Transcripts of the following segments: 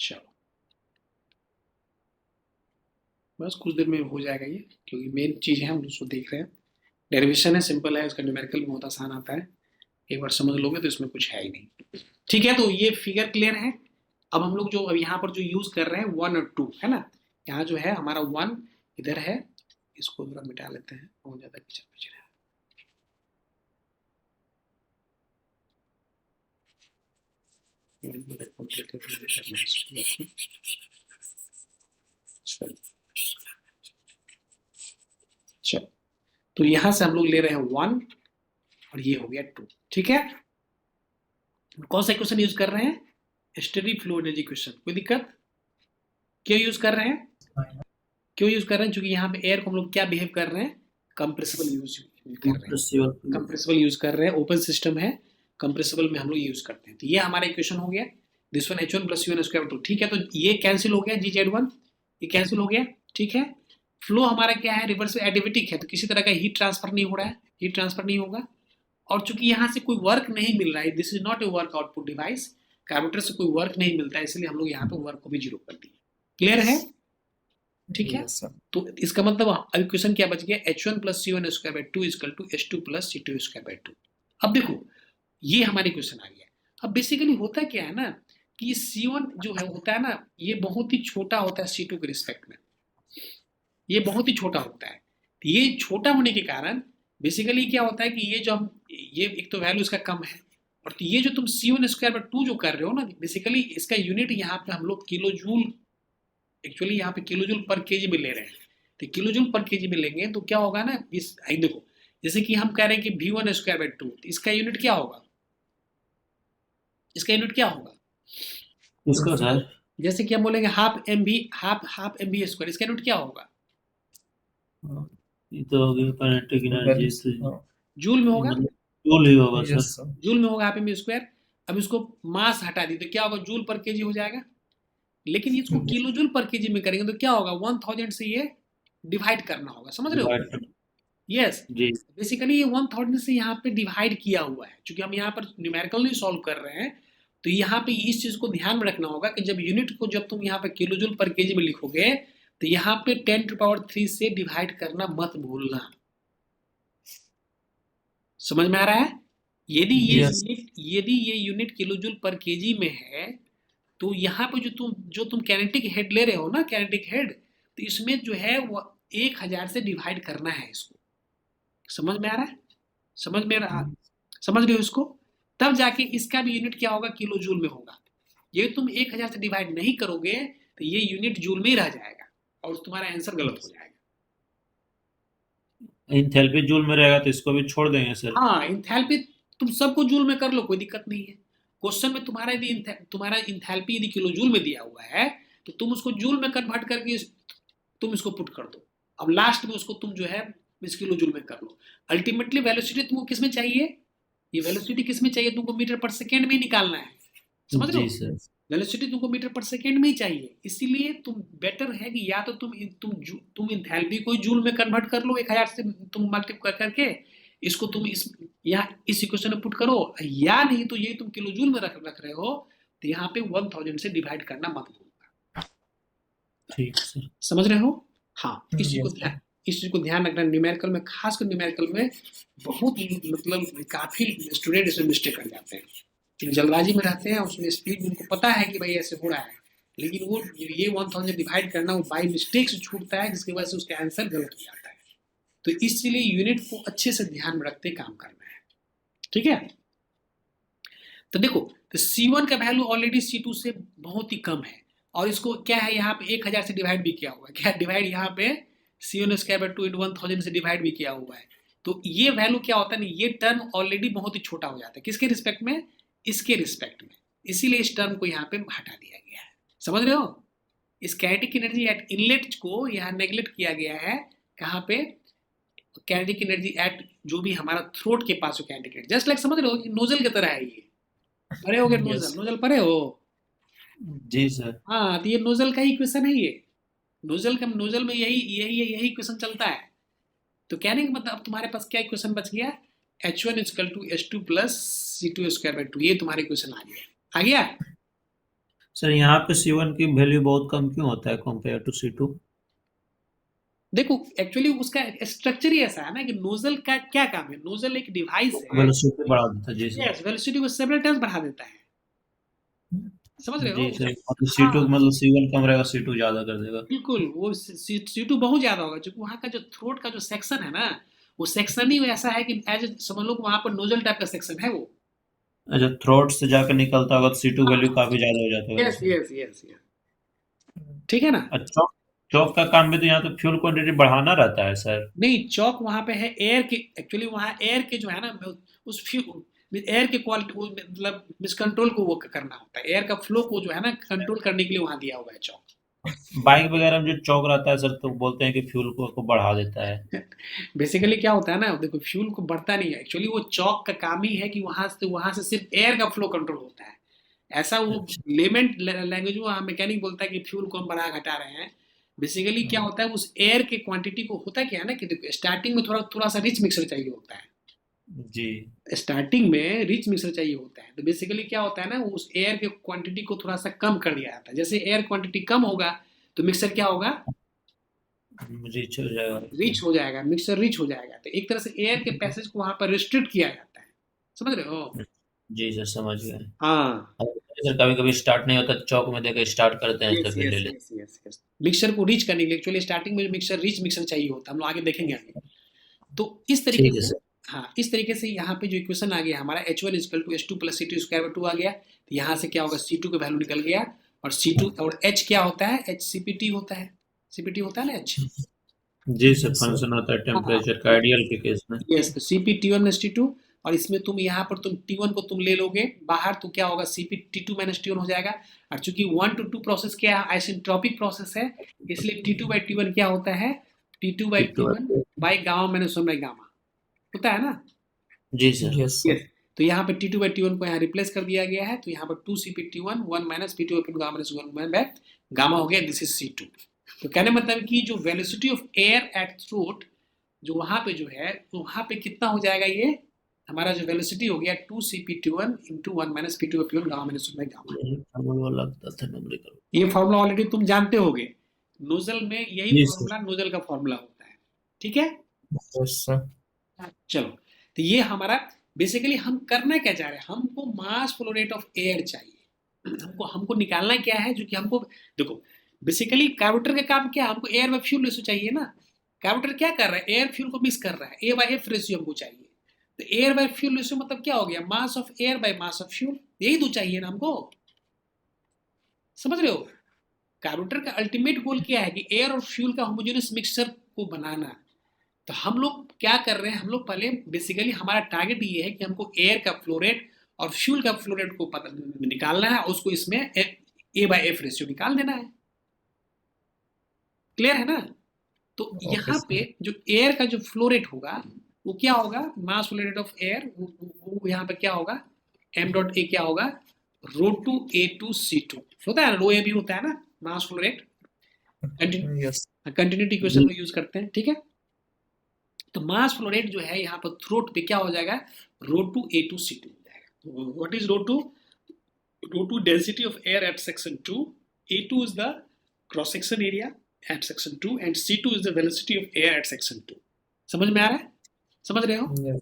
चलो बस कुछ देर में हो जाएगा ये, क्योंकि मेन चीज़ है हम उसको देख रहे हैं। डेरिवेशन है, सिंपल है, उसका न्यूमेरिकल भी बहुत आसान आता है, एक बार समझ लोगे तो इसमें कुछ है ही नहीं। ठीक है, तो ये फिगर क्लियर है। अब हम लोग जो अब यहाँ पर जो यूज कर रहे हैं 1 और 2 है ना, यहाँ जो है हमारा 1 इधर है, इसको थोड़ा मिटा लेते हैं, बहुत ज्यादा किचर पिचर है। चलो, तो यहां से हम लोग ले रहे हैं 1 और ये हो गया 2। ठीक है, कौन सा इक्वेशन यूज कर रहे हैं? Steady flow energy equation. कोई दिक्कत? क्यों यूज कर रहे हैं? क्यों यूज कर रहे हैं? क्योंकि यहाँ पे एयर को हम लोग क्या बिहेव कर रहे हैं? कंप्रेसिबल यूज कर रहे हैं, कंप्रेसिबल यूज कर रहे हैं, ओपन सिस्टम है, कंप्रेसिबल में हम लोग यूज करते हैं। तो ये हमारा इक्वेशन हो गया, दिस वन H1 + U1²/2। ठीक है, तो ये कैंसिल हो गया, GZ1 ये कैंसिल हो गया। ठीक है, फ्लो हमारा क्या है? रिवर्स एडिविटिक है, तो किसी तरह का हीट ट्रांसफर नहीं हो रहा है, हीट ट्रांसफर नहीं होगा। और चूंकि यहाँ से कोई वर्क नहीं मिल रहा है, this is not a work output device, carburettor से कोई वर्क नहीं मिलता है, इसलिए हम लोग यहाँ पे वर्क को भी 0 कर दिए। क्लियर है? ठीक है, तो इसका मतलब अब इक्वेशन क्या बच गया? H1 + C1²/2 = H2 + C2²/2। अब देखो ये हमारी इक्वेशन आ गया। अब बेसिकली होता क्या है ना कि C1 जो है होता है ना, ये बहुत ही छोटा होता है C2 के रिस्पेक्ट में, ये बहुत ही छोटा होता है। ये छोटा होने के कारण बेसिकली क्या होता है कि ये जो हम ये एक तो वैल्यू इसका कम है, और तो ये जो तुम C1²/2 जो कर रहे हो ना, बेसिकली इसका यूनिट यहाँ पे हम लोग किलो जूल, एक्चुअली यहाँ पे किलो जूल पर केजी में ले रहे हैं। तो किलो जूल पर केजी में लेंगे तो क्या होगा ना, इस देखो जैसे कि हम कह रहे हैं कि V1²/2, तो इसका यूनिट क्या होगा? इसका यूनिट क्या होगा? इसका सर जैसे कि हम बोलेंगे हाफ एम बी स्क्वायर, इसका यूनिट क्या होगा? ये तो होगी काइनेटिक एनर्जी, जूल में होगा, मतलब जूल ही होगा सर। जूल में होगा हाफ एम बी स्क्वायर। अब इसको मास हटा दी तो क्या होगा? जूल पर केजी हो जाएगा। लेकिन इसको किलो जूल पर केजी में करेंगे तो क्या होगा? 1000 से ये डिवाइड करना होगा, समझ रहे हो? यस, जी बेसिकली ये 1000 से यहाँ पे डिवाइड किया हुआ है, क्योंकि हम यहाँ पर न्यूमेरिकल नहीं सॉल्व कर रहे हैं। तो यहाँ पे इस चीज को ध्यान में रखना होगा कि जब यूनिट को जब तुम यहाँ पे किलो जूल पर केजी में लिखोगे तो यहाँ पे 10⁻³ से डिवाइड करना मत भूलना। समझ में आ रहा है? यदि ये यूनिट किलो जूल पर केजी में है, तो यहाँ पे जो तुम कैनेटिक हेड ले रहे हो ना, कैनेटिक हेड, तो इसमें जो है वो 1000 से डिवाइड करना है इसको। समझ में आ रहा है? समझ रहे हो इसको? तब जाके इसका भी यूनिट क्या होगा? किलो जूल में होगा। ये तुम 1000 से डिवाइड नहीं करोगे तो ये यूनिट जूल में ही रह जाएगा और तुम्हारा आंसर गलत हो जाएगा। इंथैल्पी जूल में रहेगा तो इसको भी छोड़ देंगे सर। हाँ, इंथैल्पी तुम सबको जूल में कर लो, कोई दिक्कत नहीं है। क्वेश्चन में तुम्हारा इंथैल्पी यदि किलो जूल में दिया हुआ है तो तुम उसको जूल में कन्वर्ट करके तुम इसको पुट कर दो। अब लास्ट में उसको तुम जो है इस किलो जूल में कर लो। अल्टीमेटली वेलोसिटी तुमको किस में चाहिए? ये वेलोसिटी किस में चाहिए? तुमको मीटर पर सेकेंड में ही निकालना है, समझ रहे हो? वेलोसिटी तुमको मीटर पर सेकेंड में ही चाहिए, इसीलिए तुम बेटर है कि या तो तुम इंथैल्पी को जूल में कन्वर्ट कर लो 1000 से तुम मल्टीप्लाई करके, इसको तुम इस इक्वेशन में पुट करो, या नहीं तो ये तुम किलो जूल में रख रहे हो तो यहाँ पे 1000 से डिवाइड करना मत भूलना। ठीक सर, समझ रहे हो? हाँ, इस चीज को ध्यान रखना। न्यूमेरिकल में, खासकर न्यूमेरिकल में बहुत मतलब काफी स्टूडेंट इसमें मिस्टेक कर जाते हैं, जल्दबाजी में रहते हैं, उसमें स्पीड उनको पता है कि भाई ऐसे हो रहा है, लेकिन वो ये 1000 डिवाइड करना वो बाई मिस्टेक से छूटता है, जिसकी वजह से उसका आंसर गलत हो जाता है। तो इसलिए यूनिट को अच्छे से ध्यान में रखते काम करना है। ठीक है, तो देखो, तो C1 का वैल्यू ऑलरेडी C2 से बहुत ही कम है, और इसको क्या है यहाँ पे 1000 से डिवाइड भी किया हुआ है। क्या डिवाइड यहाँ पे C1²/2 × 1000 से डिवाइड भी किया हुआ है। तो ये वैल्यू क्या होता है ना, ये टर्म ऑलरेडी बहुत ही छोटा हो जाता है। किसके रिस्पेक्ट में? इसके रिस्पेक्ट में। इसीलिए इस टर्म को यहाँ पे हटा दिया गया है। समझ रहे हो? इस काइनेटिक एनर्जी एट इनलेट को यहाँ नेग्लेक्ट किया गया है। कहाँ पे? काइनेटिक एनर्जी एट जो भी हमारा थ्रोट के पास हो, काइनेटिक एनर्जी जस्ट लाइक, समझ रहे हो कि नोजल की तरह है ये। पढ़े हो गए नोजल पढ़े हो? जी सर। हाँ, तो ये नोजल का ही क्वेश्चन है ये। नोजल में यही क्वेश्चन चलता है। तो कहने का मतलब अब तुम्हारे पास क्या क्वेश्चन बच गया? H1 = H2 + C2²/2, ये तुम्हारे क्वेश्चन आ गया। सर यहाँ पे C1 की वैल्यू बहुत कम क्यों होता है कंपेयर टू C2? देखो एक्चुअली उसका स्ट्रक्चर ही ऐसा है ना कि नोजल का क्या काम है, नोजल एक डिवाइस है। वेलोसिटी बढ़ा देता है, जी सर। यस, वेलोसिटी को सेवरल टाइम्स बढ़ा देता है, समझ रहे हो? जी सर, मतलब C2 हाँ मतलब C1 कम रहेगा, C2 ज्यादा कर देगा। बिल्कुल, वो C2 बहुत ज्यादा होगा, क्योंकि वहाँ का जो थ्रोट का जो सेक्शन है ना, वो सेक्शन ही ऐसा है कि एज समझ लो वहाँ पर नोजल टाइप का सेक्शन है वो। अच्छा, थ्रोट से जाकर निकलता होगा तो C2 वैल्यू हाँ काफी ज्यादा हो जाता होगा यस जैसे। यस यस यस, ठीक है ना? अच्छा, चौक चौक का काम भी तो यहाँ तो फ्यूल क्वांटिटी बढ़ाना रहता है सर। नहीं, चौक वहाँ पे है एयर के, एक्चुअली वहाँ एयर के जो है ना, उस फ्यू एयर के क्वालिटी मतलब मिसकंट्रोल को वो करना होता है, एयर का फ्लो को जो है ना कंट्रोल करने के लिए वहाँ दिया हुआ है चौक। बाइक वगैरह में जो चौक रहता है सर, तो बोलते हैं कि फ्यूल को बढ़ा देता है। बेसिकली क्या होता है ना, देखो फ्यूल को बढ़ता नहीं है, एक्चुअली वो चौक का काम ही है कि वहां से सिर्फ एयर का फ्लो कंट्रोल होता है। ऐसा वो अच्छा। लेमेंट लैंग्वेज में मैकेनिक बोलता है कि फ्यूल को हम बढ़ा घटा रहे हैं। बेसिकली क्या होता है, उस एयर के क्वांटिटी को होता क्या है ना कि देखो स्टार्टिंग में थोड़ा थोड़ा सा रिच मिक्सर चाहिए होता है, जी। स्टार्टिंग में रिच मिक्सर चाहिए होता है, तो बेसिकली क्या होता है ना, उस एयर के क्वांटिटी को थोड़ा सा कम कर दिया जाता है। जैसे एयर क्वांटिटी कम होगा तो मिक्सर क्या होगा, रिच हो जाएगा। रिच हो जाएगा, मिक्सर रिच हो जाएगा। तो एक तरह से एयर के पैसेज को वहां पर रिस्ट्रिक्ट किया जाता है, समझ रहे हो? जी सर, समझ गए। हाँ सर कभी कभी स्टार्ट नहीं होता तो चौक में देकर स्टार्ट करते हैं, तो यस फिर ले यस लेते यस यस यस, मिक्सर को रीच करने के लिए एक्चुअली स्टार्टिंग में मिक्सर रिच मिक्सर चाहिए होता है, हम लोग आगे देखेंगे आगे। तो इस हैं। तरीके ठीक है से, सर। हाँ इस तरीके से यहाँ पे जो इक्वेशन आ गया हमारा H1 equal to H2 plus C2 square by 2 आ गया, तो यहाँ से क्या होगा, C2 का वैल्यू निकल गया। और C2 और H क्या होता है, H CPT होता है, CPT होता है ना H। जी सर, फंक्शन होता है हाँ टेम्परेचर का आइडियल के केस में। यस, तो CP T1 माइनस T2, और इसमें तुम यहाँ पर तुम T1 को तुम ले लोगे बाहर, तो क्या होगा, CP T2 माइनस T1 हो जाएगा। और चूंकि 1 to 2 प्रोसेस क्या है, आइसेंट्रोपिक प्रोसेस है, इसलिए T2 बाई T1 क्या होता है, T2 बाई ठीक T1 है। By gamma minus 1 by gamma, होता है ना? जी सर। Yes sir. यस, तो यहाँ पे T2 बाई T1 को यहाँ रिप्लेस कर दिया गया है, तो यहाँ पर 2 CP T1 1 minus P2 by gamma minus 1 by gamma हो गया, दिस इज C2। तो कहने मतलब कि जो velocity of air eight throat जो वहां पे जो है, तो वहां पे कितना हो जाएगा, ये हमारा जो वेलोसिटी हो गया 2 CP T1 into 1 minus P2 by P1 gamma minus 1 by gamma. यही फॉर्मूला लगता था न्यूमेरिकल। ये फॉर्मूला ऑलरेडी तुम जानते होगे, नोजल में यही जी सर। फॉर्मूला नोजल का फॉर्मूला होता है, ठीक है? Yes sir. चलो, तो ये हमारा बेसिकली हम करना क्या चाह रहे हैं, हमको मास फ्लो रेट ऑफ एयर चाहिए, हमको हमको निकालना क्या है, जो कि हमको देखो बेसिकली कार्बोरेटर का काम क्या है, हमको एयर बाय फ्यूल रेशियो चाहिए ना। कार्बोरेटर क्या कर रहा है, एयर फ्यूल को मिक्स कर रहा है, ए बाय एफ रेशियो हमको चाहिए। तो एयर बाय फ्यूल रेशियो मतलब क्या हो गया, mass of air by mass of fuel, यही तो चाहिए ना हमको, समझ रहे हो? कार्बोरेटर का अल्टीमेट गोल क्या है कि एयर और फ्यूल का होमोजेनियस मिक्सचर को बनाना। तो हम लोग क्या कर रहे हैं, हम लोग पहले बेसिकली हमारा टारगेट ये है कि हमको एयर का फ्लो रेट और फ्यूल का फ्लो रेट को पता निकालना है, और उसको इसमें ए बाय एफ रेशियो निकाल देना है। क्लियर है ना? तो ओके यहाँ पे सर। जो एयर का जो फ्लो रेट होगा वो क्या होगा, मास फ्लो रेट ऑफ एयर, वो यहाँ पे क्या होगा, एम डॉट ए क्या होगा, rho two A two C two होता है ना, रो ए भी होता है ना mass flow rate. Yes. Continuity equation में यूज करते हैं, ठीक है? तो मास फ्लो रेट जो है यहाँ पर थ्रोट पे क्या हो जाएगा, rho two A two C two हो जाएगा। What is rho two, rho two density of air at section 2, A2 is the cross section area at section 2 and C2 is the velocity of air at section 2। समझ में आ रहा है, समझ रहे हो? Yes.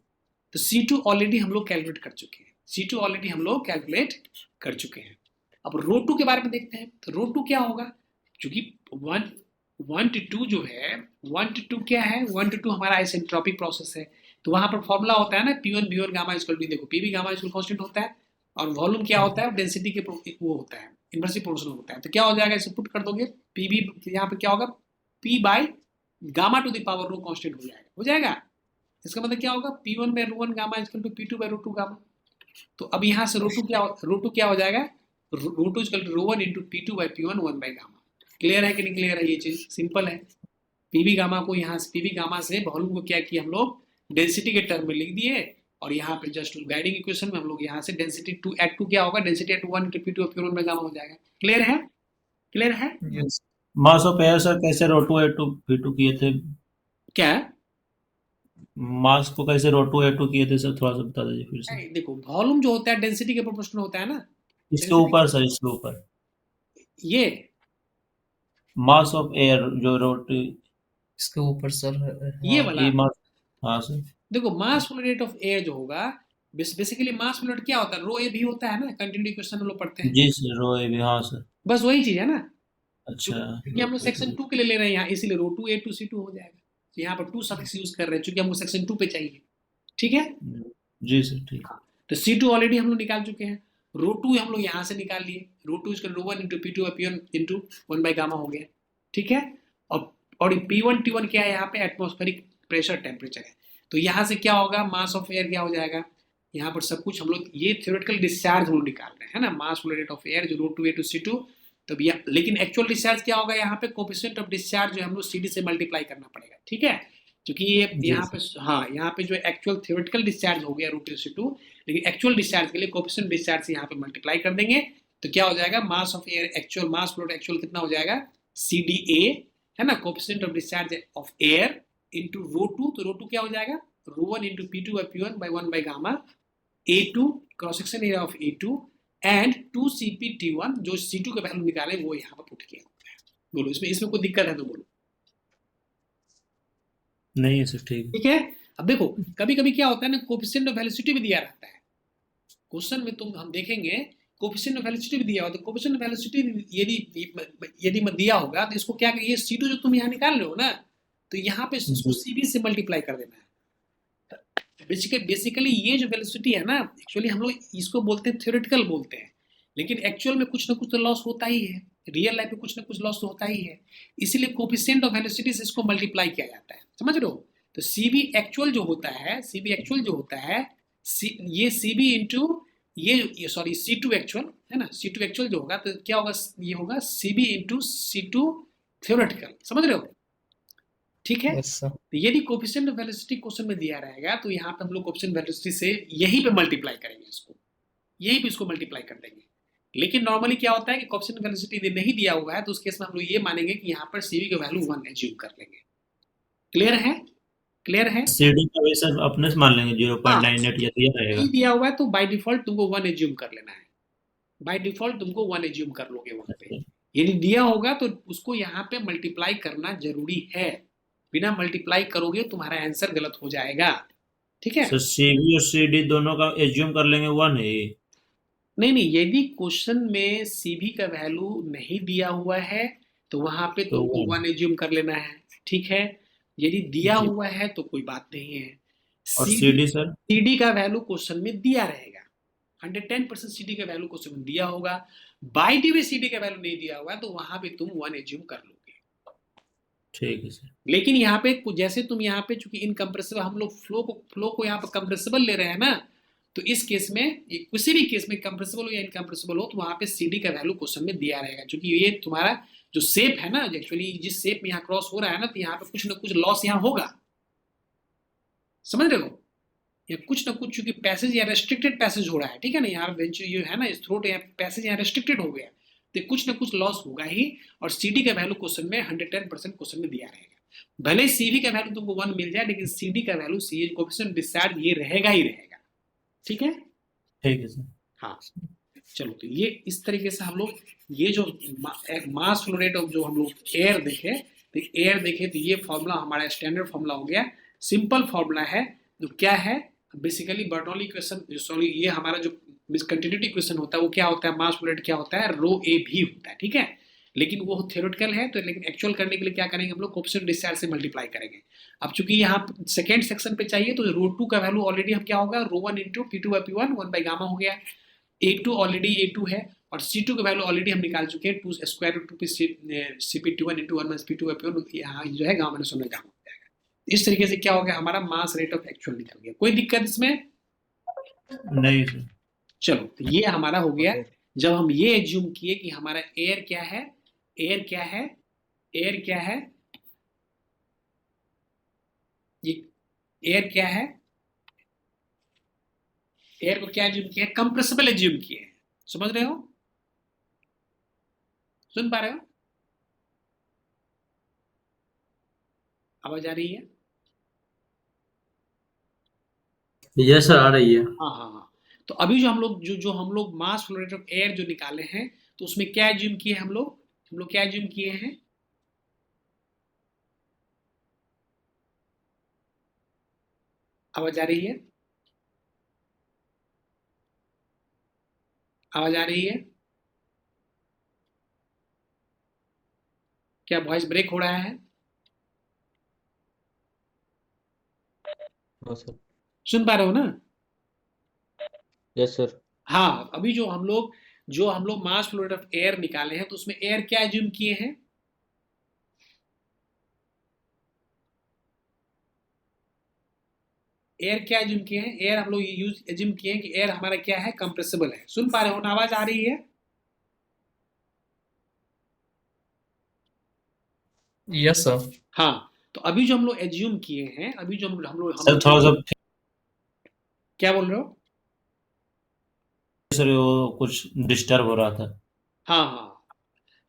तो C2 ऑलरेडी हम लोग कैलकुलेट कर चुके हैं, C2 ऑलरेडी हम लोग कैलकुलेट कर चुके हैं। अब रो टू के बारे में देखते हैं, तो रो टू क्या होगा, क्योंकि 1 to 2 जो है, 1 to 2 क्या है, 1 to 2 हमारा आइसेंट्रोपिक प्रोसेस है, तो वहां पर फॉर्मूला होता है ना P1 V1 gamma equal to, देखो P भी गामा इक्वल कांस्टेंट होता है, और वॉल्यूम क्या होता है, डेंसिटी के वो होता है, इनवर्सली प्रोपोर्शनल होता है। तो क्या हो जाएगा, इसे पुट कर दोगे, P भी यहाँ पे क्या होगा, P by gamma to the power rho constant हो जाएगा, हो जाएगा। इसका मतलब क्या होगा, P1 by rho 1 gamma equal to P2 by rho 2 gamma. तो अब यहाँ से रो टू क्या हो जाएगा, rho two equal to rho 1 into P2 by P1 1 by gamma. Clear है कि नहीं क्लियर है, ये चीज सिंपल है। पीवी गामा को यहाँ से, पीवी गामा से वॉल्यूम को क्या किया हम लोग, डेंसिटी के टर्म में लिख दिए, और यहाँ पे जस्ट गाइडिंग इक्वेशन में हम लोग यहाँ से डेंसिटी 2 एट 2 क्या होगा, डेंसिटी एट 1 के P2 P1 में गामा हो जाएगा। क्लियर है, क्लियर है? Yes. Mass of air sir कैसे रोटू ए टू पी टू किए थे? क्या मास को कैसे रोटू ए टू किए थे सर, थोड़ा सा बता दीजिए फिर से। देखो, वॉल्यूम जो होता है डेंसिटी के प्रोपोर्शनल होता है ना, इसके डेंसिटी ऊपर सर, इसके ऊपर। ये मास ऑफ एयर जो रोटी इसके ऊपर सर ये हाँ वाला ई मास। हाँ सर। देखो, मास फ्लो रेट ऑफ एयर जो होगा, बेसिकली मास फ्लो रेट क्या होता है, रो ए भी होता है ना, कंटिन्यू इक्वेशन हम लोग पढ़ते हैं, जी सर, रो ए भी, हाँ सर। बस वही चीज है ना। अच्छा। क्योंकि हम लोग सेक्शन 2 के लिए ले रहे हैं यहाँ, इसीलिए रो 2 A 2 C 2 हो जाएगा। तो यहाँ पर 2 सफिक्स यूज कर रहे हैं, चूंकि हमको सेक्शन 2 पे चाहिए। ठीक है। जी सर, ठीक। तो C2 ऑलरेडी हम लोग निकाल चुके हैं, रो 2 हम लोग यहाँ से निकाल लिए, रो 2 इसका रो 1 into P2 P1 into 1 by gamma हो गया। ठीक है। और P1 T1 क्या है यहाँ पे, एटमॉस्फेरिक प्रेशर टेम्परेचर है। तो यहाँ से क्या होगा, मास ऑफ एयर क्या हो जाएगा, यहाँ पर सब कुछ हम लोग ये थ्योरेटिकल डिस्चार्ज हम लोग निकाल रहे हैं, है ना, mass flow rate of air जो रो 2 A 2 C2। तब लेकिन एक्चुअल डिस्चार्ज क्या होगा, यहाँ पे कोफिशिएंट ऑफ डिस्चार्ज जो हम लोग CD से मल्टीप्लाई करना पड़ेगा। ठीक है। क्योंकि ये जी यहाँ पे, हाँ, यहाँ पे जो एक्चुअल थ्योरेटिकल डिस्चार्ज हो गया रो 2 C2, लेकिन एक्चुअल डिस्चार्ज के लिए कोफिशिएंट डिस्चार्ज से यहाँ पे मल्टीप्लाई कर देंगे। तो क्या हो जाएगा, mass of air actual, mass flow rate actual कितना हो जाएगा, CDA, है ना, coefficient of discharge of air into rho 2। तो रो 2 क्या हो जाएगा, रो 1 into P2 by P1 by 1 by gamma A2 cross section area of A2 and 2 CP T1 जो C2 का वैल्यू निकाले वो यहाँ पर पुट किया। बोलो इसमें कोई दिक्कत है तो बोलो। नहीं है सर, ठीक। ठीक है। अब देखो, कभी कभी क्या होता है ना, कोफिशिएंट ऑफ वेलोसिटी भी दिया रहता है क्वेश्चन में, तुम हम देखेंगे कोफिशिएंट ऑफ वेलोसिटी भी दिया होता है। कोफिशिएंट ऑफ वेलोसिटी यदि मत दिया होगा तो इसको क्या करिए, ये C2 जो तुम यहाँ निकाल रहे हो ना, तो यहाँ पे इसको CB से मल्टीप्लाई कर देना है। बेसिकली ये जो वेलोसिटी है ना, एक्चुअली हम लोग इसको बोलते हैं थ्योरेटिकल बोलते हैं, लेकिन एक्चुअल में कुछ ना कुछ तो लॉस होता ही है, रियल लाइफ में कुछ ना कुछ लॉस तो होता ही है, इसीलिए कोफिशिएंट ऑफ वेलोसिटी से इसको मल्टीप्लाई किया जाता है। समझ रहे हो। तो CB एक्चुअल जो होता है, CB एक्चुअल जो होता है, ये CB इंटू ये सॉरी C2 एक्चुअल है ना, C2 एक्चुअल जो होगा तो क्या होगा, ये होगा CB इंटू C2 थ्योरेटिकल। समझ रहे हो। ठीक है। यस सर तो यदि कोफिशिएंट ऑफ वेलोसिटी क्वेश्चन में दिया रहेगा तो यहाँ पे हम लोग कोफिशिएंट वेलोसिटी से यहीं पे मल्टीप्लाई करेंगे, इसको यहीं पे इसको मल्टीप्लाई कर देंगे। लेकिन नॉर्मली क्या होता है कि कोफिशिएंट वेलोसिटी यदि नहीं दिया हुआ है तो उस केस में हम लोग ये मानेंगे कि यहाँ पर CB का वैल्यू 1 एज्यूम कर लेंगे। क्लियर है, क्लियर है। सीडी का भी सर अपने से मान लेंगे, हाँ, 0.98 या दिया रहेगा। नहीं दिया हुआ है तो बाय डिफॉल्ट तुमको 1 एज्यूम कर लेना है, बाय डिफॉल्ट तुमको 1 एज्यूम कर लोगे वहां पे। यदि दिया होगा तो उसको यहाँ पे मल्टीप्लाई करना जरूरी है, बिना मल्टीप्लाई करोगे तुम्हारा आंसर गलत हो जाएगा। ठीक है। सर सीबी और सीडी दोनों का एज्यूम कर लेंगे 1 है। नहीं, यदि क्वेश्चन में CB का वैल्यू नहीं दिया हुआ है तो वहां पे तो तुमको 1 1 एज्यूम कर लेना है। ठीक है। यदि दिया जी। हुआ है तो कोई बात नहीं है। और CD सीडी सर CD का वैल्यू क्वेश्चन में दिया रहेगा, 110% CD का वैल्यू क्वेश्चन में दिया होगा। बाय द वे CD का वैल्यू नहीं दिया हुआ है तो वहां पे तुम 1 एज्यूम कर लोगे। ठीक है सर। लेकिन यहाँ पे जैसे तुम यहाँ पे चूंकि इनकम्प्रेसिबल हम लोग फ्लो को यहाँ पे कंप्रेसिबल ले रहे हैं ना, तो इस केस में किसी भी केस में कंप्रेसिबल हो या इनकम्प्रेसिबल हो तो वहां पे CD का वैल्यू क्वेश्चन में दिया रहेगा, क्योंकि ये तुम्हारा जो शेप है ना, एक्चुअली जिस शेप में यहाँ क्रॉस हो रहा है ना, तो यहाँ पे कुछ ना कुछ लॉस यहाँ होगा। समझ रहे हो, या कुछ ना कुछ, चूंकि पैसेज या रेस्ट्रिक्टेड पैसेज हो रहा है, ठीक है ना, यहाँ वेंचर ये है ना, इस थ्रोट या पैसेज यहाँ रेस्ट्रिक्टेड हो गया, तो कुछ ना कुछ लॉस होगा ही। और CD का वैल्यू क्वेश्चन में 110% क्वेश्चन में दिया रहेगा। भले ही CV का वैल्यू तुमको 1 मिल जाए, लेकिन CD का वैल्यू सी कोफिशिएंट डिस्चार्ज ये रहेगा ही रहेगा। ठीक है। ठीक है सर। हाँ, चलो, तो ये इस तरीके से हम लोग ये जो मास फ्लो रेट ऑफ जो हम लोग एयर देखे, तो एयर देखे तो ये फॉर्मूला हमारा स्टैंडर्ड फॉर्मूला हो गया, सिंपल फॉर्मूला है। जो क्या है, बेसिकली बर्नौली इक्वेशन, सॉरी, ये हमारा जो कंटिन्यूटी इक्वेशन होता है वो क्या होता है, मास फ्लो रेट क्या होता है, रो ए भी होता है। ठीक है। लेकिन वो थ्योरेटिकल है, तो लेकिन एक्चुअल करने के लिए क्या करेंगे हम लोग, कोफिशिएंट डिस्चार्ज से मल्टीप्लाई करेंगे। अब चूंकि यहाँ सेकंड सेक्शन पे चाहिए तो रो 2 का वैल्यू ऑलरेडी हम क्या होगा, रो 1 into P2 by P1 1 by gamma हो गया। A2 ऑलरेडी A2 है, और C2 का वैल्यू ऑलरेडी हम निकाल चुके हैं, 2 square root 2 CP T1 into 1 minus P2 by P1, यहाँ जो है गामा माइनस 1 गामा हो जाएगा। इस तरीके से क्या हो गया, हमारा मास रेट ऑफ एक्चुअल निकल गया। कोई दिक्कत इसमें? नहीं सर। चलो, तो ये हमारा हो गया। जब हम ये एज्यूम किए कि हमारा एयर क्या है, एयर क्या है, एयर क्या है, ये एयर क्या है, एयर को क्या एज्यूम किया, कंप्रेसिबल एज्यूम किए। समझ रहे हो, सुन पा रहे हो, आवाज आ रही है? यस सर, आ रही है। हाँ हाँ हाँ। तो अभी जो हम लोग मास फ्लो रेट ऑफ एयर जो निकाले हैं तो उसमें क्या एज्यूम किए हम लोग क्या एज्यूम किए हैं, आवाज आ रही है, आवाज आ रही है, क्या वॉइस ब्रेक हो रहा है, हाँ सर। सुन पा रहे हो ना? Yes sir. हाँ, अभी जो हम लोग मास फ्लो रेट ऑफ एयर निकाले हैं तो उसमें एयर क्या एज्यूम किए हैं, एयर क्या एज्यूम किए हैं, एयर हम लोग यूज एज्यूम किए हैं कि एयर हमारा क्या है, कंप्रेसिबल है। सुन पा रहे हो ना, आवाज आ रही है? Yes sir. हाँ, तो अभी जो हम लोग एज्यूम किए हैं, अभी जो सर थोड़ा सा क्या बोल रहे हो? सर वो कुछ डिस्टर्ब हो रहा था। हाँ हाँ,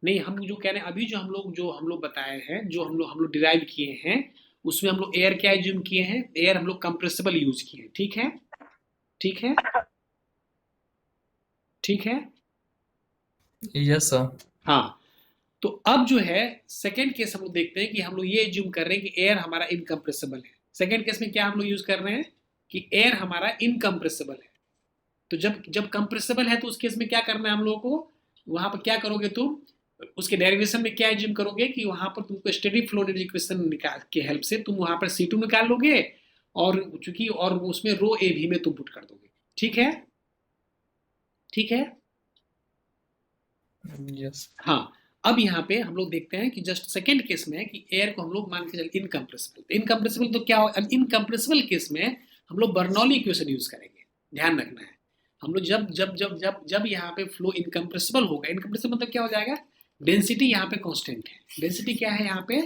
नहीं हम जो कह रहे हैं, अभी जो हम लोग बताए हैं, जो हम लोग डिराइव किए हैं, उसमें हम लोग एयर क्या एज्यूम किए हैं, एयर हम लोग कंप्रेसिबल यूज किए हैं। ठीक है, ठीक है, ठीक है। Yes sir. हाँ, तो अब जो है सेकेंड केस हम लोग देखते हैं कि हम लोग ये एज्यूम कर रहे हैं कि एयर हमारा इनकम्प्रेसिबल है। सेकेंड केस में क्या हम लोग यूज कर रहे हैं कि एयर हमारा इनकम्प्रेसिबल है। तो जब जब कंप्रेसिबल है तो उस केस में क्या करना है हम लोगों को, वहां पर क्या करोगे तुम, उसके डेरिवेशन में क्या एज्यूम करोगे कि वहां पर तुमको स्टेडी फ्लो रेट इक्वेशन निकाल के हेल्प से तुम वहां पर C2 निकाल लोगे, और चूंकि और उसमें रो ए भी में तुम पुट कर दोगे। ठीक है, ठीक है। यस। हाँ, अब यहाँ पे हम लोग देखते हैं कि जस्ट सेकेंड केस में कि एयर को हम लोग मान के चल इनकम्प्रेसिबल, इनकम्प्रेसिबल तो क्या हो, इनकम्प्रेसिबल केस में हम लोग बर्नौली इक्वेशन यूज करेंगे। ध्यान रखना है, हम लोग जब जब जब जब जब यहाँ पे फ्लो इनकम्प्रेसिबल होगा, इनकम्प्रेसिबल मतलब क्या हो जाएगा, डेंसिटी यहाँ पे कांस्टेंट है, डेंसिटी क्या है यहाँ पे,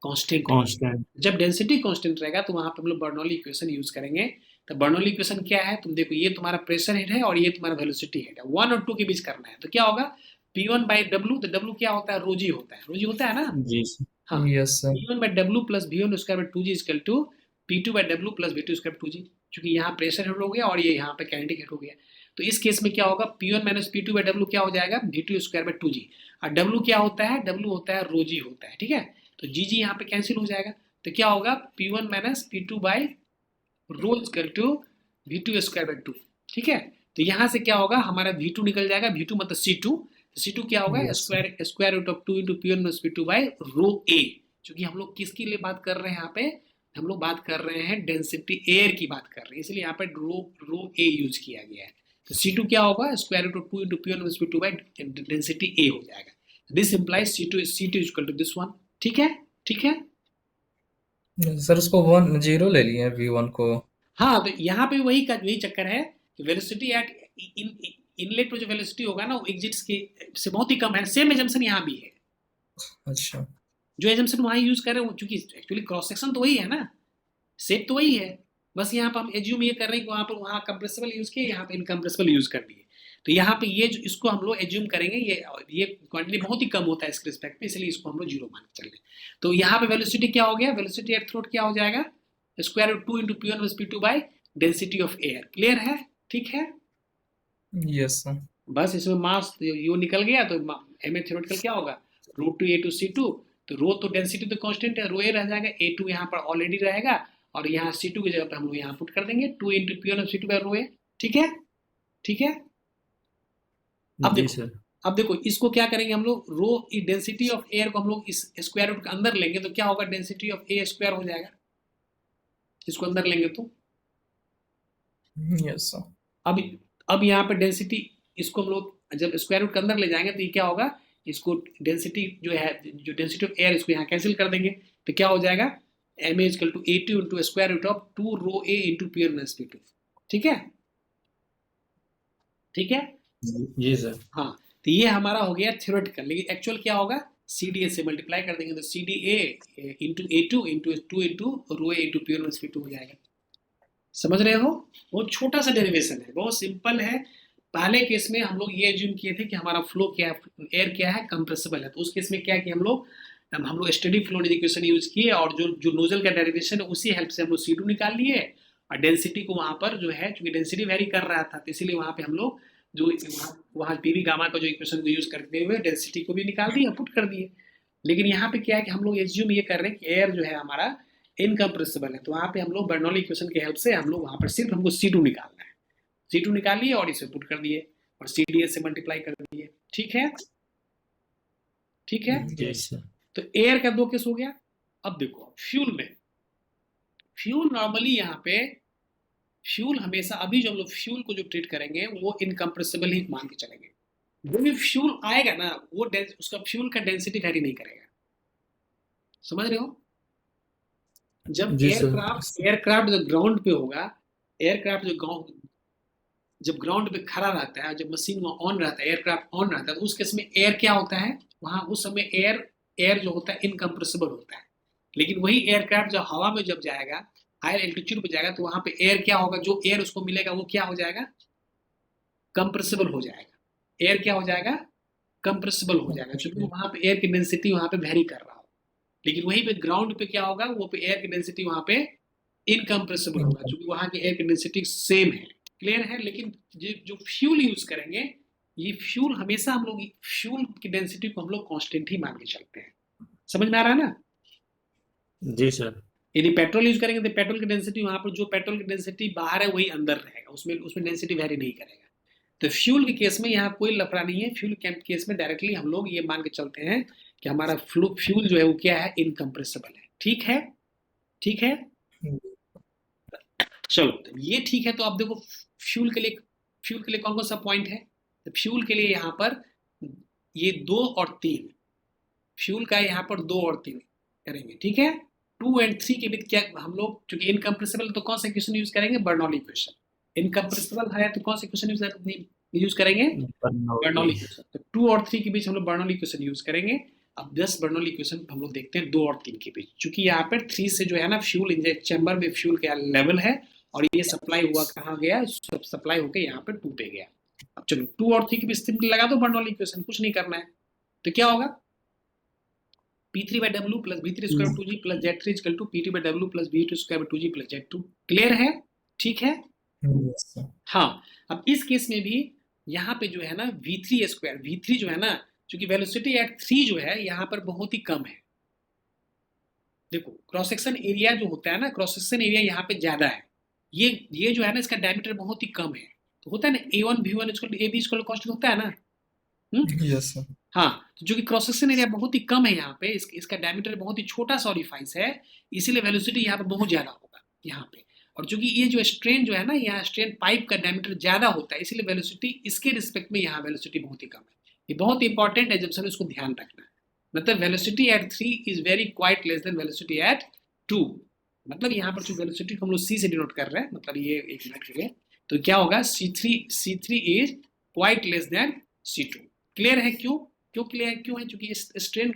कांस्टेंट है। कांस्टेंट। जब डेंसिटी कांस्टेंट रहेगा तो वहां पे हम लोग बर्नौली इक्वेशन यूज करेंगे। तो बर्नौली इक्वेशन क्या है, तुम देखो, ये तुम्हारा प्रेशर हेड है और ये तुम्हारा वेलोसिटी हेड है, 1 और 2 के बीच करना है। तो क्या होगा, P1 बाई डब्ल्यू, तो डब्ल्यू क्या होता है, रोजी होता है, रोजी होता है ना। जी सर। हाँ, yes sir. P1 by W plus V1 square by 2G equal to P2 by W plus V2 square by 2G। क्योंकि यहाँ प्रेशर हेड हो गया और ये यहाँ पे काइनेटिक हेड हो गया, तो इस केस में क्या होगा, P1 minus P2 by W क्या हो जाएगा, V2 स्क्वायर बाई 2G। और डब्ल्यू क्या होता है, डब्ल्यू होता है रोजी होता है। ठीक है, तो जी यहाँ पे कैंसिल हो जाएगा, तो क्या होगा, P1 minus P2 by rho equal to V2 square by 2। ठीक है, तो यहाँ से क्या होगा, हमारा V2 निकल जाएगा, V2 मतलब C2, C2 क्या होगा, Yes. Square root of 2 into P1 minus P2 by rho A. क्योंकि हम लोग किसके लिए बात कर रहे हैं यहाँ पे, हम लोग बात कर रहे हैं डेंसिटी एयर की बात कर रहे हैं, इसलिए यहाँ पे रो ए यूज किया गया है। तो C2 क्या होगा, square root of 2 into P1 minus P2 by density A हो जाएगा। This implies C2 equal to this one. ठीक है, ठीक है। सर उसको 1 0 ले लिए V1 को। हाँ, तो यहाँ पे वही चक्कर है कि वेलोसिटी एट इनलेट पे जो वेलोसिटी होगा ना, वो एग्जिट्स के से बहुत ही कम है। सेम एजम्पशन यहाँ भी है, अच्छा। जो एजम्पशन वहाँ यूज कर रहे हैं, चूंकि एक्चुअली क्रॉस सेक्शन तो वही है ना, शेप तो वही है, बस यहाँ पर हम एज्यूम ये कर रहे हैं कि वहाँ पर वहाँ कंप्रेसिबल यूज किए, यहाँ पे इनकम्प्रेसिबल यूज कर दिए। तो यहाँ पे ये जो इसको हम लोग एज्यूम करेंगे, ये क्वांटिटी बहुत ही कम होता है इसके रिस्पेक्ट में, इसलिए इसको हम लोग 0 मान के चल रहे हैं। तो यहाँ पे वेलोसिटी क्या हो गया, वेलोसिटी एट थ्रोट क्या हो जाएगा, square root 2 into P1 plus P2 by density of air. Clear है, ठीक है। Yes sir. बस इसमें मास यू निकल गया, तो एम ए थ्योरेटिकल क्या होगा, रूट टू A2 C2, तो रो तो डेंसिटी तो कांस्टेंट है, रो ए रह जाएगा, A2 यहाँ पर ऑलरेडी रहेगा, और यहाँ C2 की जगह पर हम लोग यहाँ पुट कर देंगे 2 इंटू P1 और C2 बाई रो ए। ठीक है, ठीक है। अब जी देखो, सर। अब देखो इसको क्या करेंगे हम लोग, रो डेंसिटी ऑफ एयर को हम लोग इस स्क्वायर रूट के अंदर लेंगे, तो क्या होगा, डेंसिटी ऑफ ए स्क्वायर हो जाएगा, इसको अंदर लेंगे तो। Yes sir. अब यहाँ पे डेंसिटी, इसको हम लोग जब स्क्वायर रूट के अंदर ले जाएंगे तो ये क्या होगा, इसको डेंसिटी जो है, जो डेंसिटी ऑफ एयर, इसको यहाँ कैंसिल कर देंगे, तो क्या हो जाएगा, M A equal to A2 into square root of 2 rho A into P1 minus P2। ठीक है, ठीक है। जी सर। हाँ, तो ये हमारा हो गया थ्योरेटिकल, लेकिन एक्चुअल क्या होगा, CDA से मल्टीप्लाई कर देंगे, तो CDA into A2 into 2 into rho A into P1 minus P2 हो जाएगा। समझ रहे हो, बहुत छोटा सा डेरिवेशन है, बहुत सिंपल है। पहले केस में हम लोग ये एज्यूम किए थे कि हमारा फ्लो क्या है, एयर क्या है, कंप्रेसिबल है, तो उस केस में क्या किया हम लोग steady flow rate equation use किए, और जो नोजल का डेरिवेशन है उसी हेल्प से हम लोग C2 निकाल लिए, और डेंसिटी को वहां पर जो है, चूंकि डेंसिटी वेरी कर रहा था, तो इसीलिए वहां पे हम लोग जो वहाँ पीवी गामा का जो इक्वेशन को यूज करते हुए डेंसिटी को भी निकाल दिए, पुट कर दिए। लेकिन यहाँ पे क्या है कि हम लोग एज्यूम ये कर रहे हैं कि एयर जो है हमारा इनकम्प्रेसिबल है, तो वहाँ पे हम लोग बर्नौली इक्वेशन की हेल्प से हम लोग वहाँ पर सिर्फ हमको C2 निकालना है, C2 निकाल लिए और इसे पुट कर दिए और CDS से मल्टीप्लाई कर दिए। ठीक है, ठीक है। जी सर। तो एयर का 2 केस हो गया। अब देखो फ्यूल में, फ्यूल नॉर्मली यहाँ पे फ्यूल हमेशा, अभी जो हम लोग फ्यूल को जो ट्रीट करेंगे वो इनकम्प्रेसिबल ही मान के चलेंगे। जो भी फ्यूल आएगा ना वो उसका फ्यूल का डेंसिटी वैरी नहीं करेगा, समझ रहे हो? जब जी सर। एयरक्राफ्ट जो ग्राउंड पे होगा, एयरक्राफ्ट जब ग्राउंड पे खड़ा रहता है, जब मशीन वहाँ ऑन रहता है, एयरक्राफ्ट ऑन रहता है, तो उस केस में एयर क्या होता है वहाँ, उस समय एयर जो होता है इनकम्प्रेसिबल होता है। लेकिन वही एयरक्राफ्ट जब हवा में जब जाएगा, हायर एल्टीट्यूड पे जाएगा, तो वहाँ पे एयर क्या होगा, जो एयर उसको मिलेगा वो क्या हो जाएगा, कंप्रेसिबल हो जाएगा। एयर क्या हो जाएगा, कंप्रेसिबल हो जाएगा, क्योंकि वहाँ पे एयर की डेंसिटी वहाँ पे वेरी कर रहा हो। लेकिन वहीं पे ग्राउंड पे क्या होगा, वो पे एयर की डेंसिटी वहाँ पे इनकम्प्रेसिबल होगा, क्योंकि वहाँ की एयर की डेंसिटी सेम है। क्लियर है? लेकिन जो फ्यूल यूज करेंगे, ये फ्यूल हमेशा हम लोग फ्यूल की डेंसिटी को हम लोग कांस्टेंट ही मान के चलते हैं। समझ में आ रहा है ना? जी सर। यदि पेट्रोल यूज करेंगे तो पेट्रोल की डेंसिटी वहां पर जो पेट्रोल की डेंसिटी बाहर है वही अंदर रहेगा, उसमें डेंसिटी वेरी नहीं करेगा। तो फ्यूल के केस में यहाँ कोई लफड़ा नहीं है। फ्यूल के केस में डायरेक्टली हम लोग ये मान के चलते हैं कि हमारा फ्यूल जो है वो क्या है, इनकम्प्रेसिबल है। ठीक है, ठीक है। चलो तो ये ठीक है। तो अब देखो फ्यूल के लिए कौन कौन सा पॉइंट है? तो फ्यूल के लिए यहाँ पर ये 2 और 3, फ्यूल का यहाँ पर 2 और 3 करेंगे। ठीक है, 2 और 3 के बीच क्या हम लोग, चूंकि इनकम्प्रेसिबल तो कौन सा इक्वेशन यूज करेंगे, बर्नौली इक्वेशन। इनकम्प्रेसिबल है तो कौन सा इक्वेशन यूज करेंगे, बर्नौली इक्वेशन। तो 2 और 3 के बीच हम लोग बर्नौली इक्वेशन यूज करेंगे। अब 10 बर्नौली इक्वेशन हम लोग देखते हैं 2 और 3 के बीच, चूंकि यहाँ पर 3 से जो है ना फ्यूल इंजेक्ट चैम्बर में फ्यूल का लेवल है और ये सप्लाई हुआ कहाँ गया, सब सप्लाई होकर यहाँ पर 2 पे गया। अब चलो 2 और 3 के बीच सिंपल लगा दो बर्नौली इक्वेशन, कुछ नहीं करना है। तो क्या होगा, P3/W plus V3 square 2G plus Z3 is equal to P2/W plus V2 square 2G plus Z2। Clear है? ठीक है। हाँ, अब इस केस में भी यहाँ पे जो है ना V3 स्क्वायर, V3 जो है ना, चूंकि वेलोसिटी एट 3 जो है यहाँ पर बहुत ही कम है। देखो क्रॉस सेक्शन एरिया जो होता है ना, क्रॉस सेक्शन एरिया यहाँ पे ज्यादा है। ये जो है ना इसका डायमीटर बहुत ही कम है। तो होता है ना A1 V1 AB कांस्टेंट होता है ना। Yes sir. हाँ, तो जो कि क्रॉस सेक्शन एरिया बहुत ही कम है यहाँ पे, इसका डायमीटर बहुत ही छोटा सा ऑरिफाइस है, इसीलिए वेलोसिटी यहाँ पे बहुत ज्यादा होगा यहाँ पे। और चूंकि ये जो स्ट्रेन जो है ना, यहाँ स्ट्रेन पाइप का डायमीटर ज्यादा होता है, इसीलिए वेलोसिटी इसके रिस्पेक्ट में यहाँ वेलोसिटी बहुत ही कम है। ये बहुत इंपॉर्टेंट है, जब सर इसको ध्यान रखना है। मतलब velocity at 3 is very quite less than velocity at 2। मतलब यहाँ पर जो वेलोसिटी को हम लोग C से डिनोट कर रहे हैं, मतलब ये एक मिनट के लिए, तो क्या होगा, C3 is quite less than C2। Clear है? क्यों क्लियर है? क्यों है? क्योंकि स्ट्रेन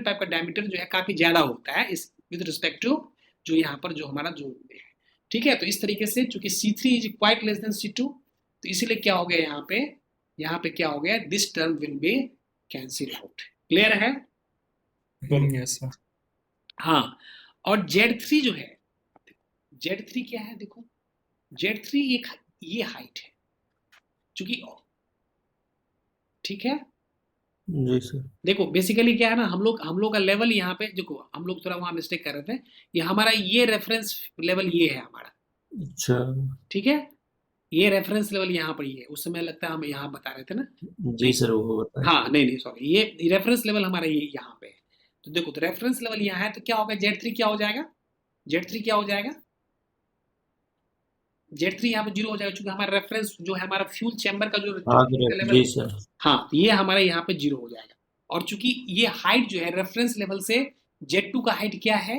पाइप का डायमीटर जो है काफी ज्यादा होता है इस विद रिस्पेक्ट टू जो यहाँ पर जो हमारा जो है। ठीक है, तो इस तरीके से चूंकि C3 is quite less than C2, तो इसीलिए क्या हो गया यहाँ पे क्या हो गया, this term will be cancel out. Clear है? Yes sir. हाँ, और Z3 जो है, Z3 क्या है, देखो Z3 ये हाइट है, चूंकि ठीक है। जी सर। देखो बेसिकली क्या है ना, हम लोग का लेवल यहाँ पे, देखो हम लोग थोड़ा वहां मिस्टेक कर रहे थे, ये हमारा ये रेफरेंस लेवल ये है हमारा। अच्छा। ठीक है, ये रेफरेंस लेवल यहाँ पर ये है, उस समय लगता है हम यहाँ बता रहे थे ना। जी सर, वो बताएं। हाँ नहीं सॉरी, ये रेफरेंस लेवल हमारा ये यहाँ पे है। तो देखो तो रेफरेंस लेवल यहाँ है, तो क्या होगा, Z3 क्या हो जाएगा, Z3 क्या हो जाएगा, Z3 यहाँ पे 0 हो जाएगा, क्योंकि हमारा रेफरेंस जो है हमारा फ्यूल चैम्बर का जो लेवल, जी सर। हाँ ये हमारे यहाँ पे 0 हो जाएगा। और चूंकि ये हाइट जो है रेफरेंस लेवल से, Z2 का हाइट क्या है,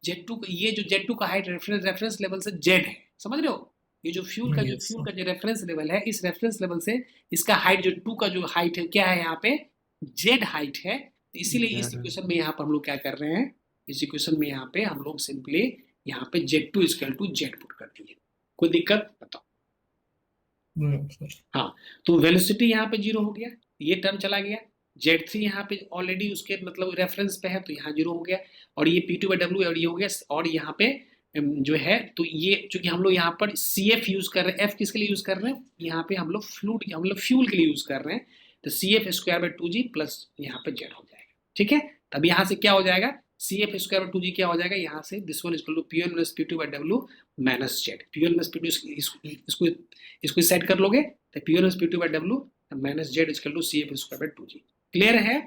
ये जो Z2 का हाइट रेफरेंस लेवल से Z है, समझ रहे हो? ये जो फ्यूल का जो रेफरेंस लेवल है, इस रेफरेंस लेवल से इसका हाइट जो 2 का जो हाइट है क्या है, यहाँ पे Z हाइट है। तो इसीलिए इस इक्वेशन में यहाँ पर हम लोग क्या कर रहे हैं, इस इक्वेशन में यहाँ पे हम लोग सिंपली यहाँ पे Z2 equal to Z put कर दिए। कोई दिक्कत बताओ? हाँ, तो वेलोसिटी यहाँ पे 0 हो गया, ये टर्म चला गया। Z3 यहाँ पे ऑलरेडी उसके मतलब रेफरेंस पे है, तो यहाँ 0 हो गया। और ये P2/W और ये हो गया, और यहाँ पे जो है, तो ये चूंकि हम लोग यहाँ पर सी एफ यूज कर रहे हैं, एफ किसके लिए यूज कर रहे हैं, यहाँ पे हम लोग फ्यूल के लिए यूज कर रहे हैं, तो C F square by 2g plus यहाँ पे जेड हो जाएगा। ठीक है, तब यहाँ से क्या हो जाएगा, C F square by 2g क्या हो जाएगा, यहाँ से this one equal to P one minus P two by W minus Z. P one minus P two इसको सेट कर लोगे तो P one minus P two by W minus Z equal to C F square by 2g। Clear है,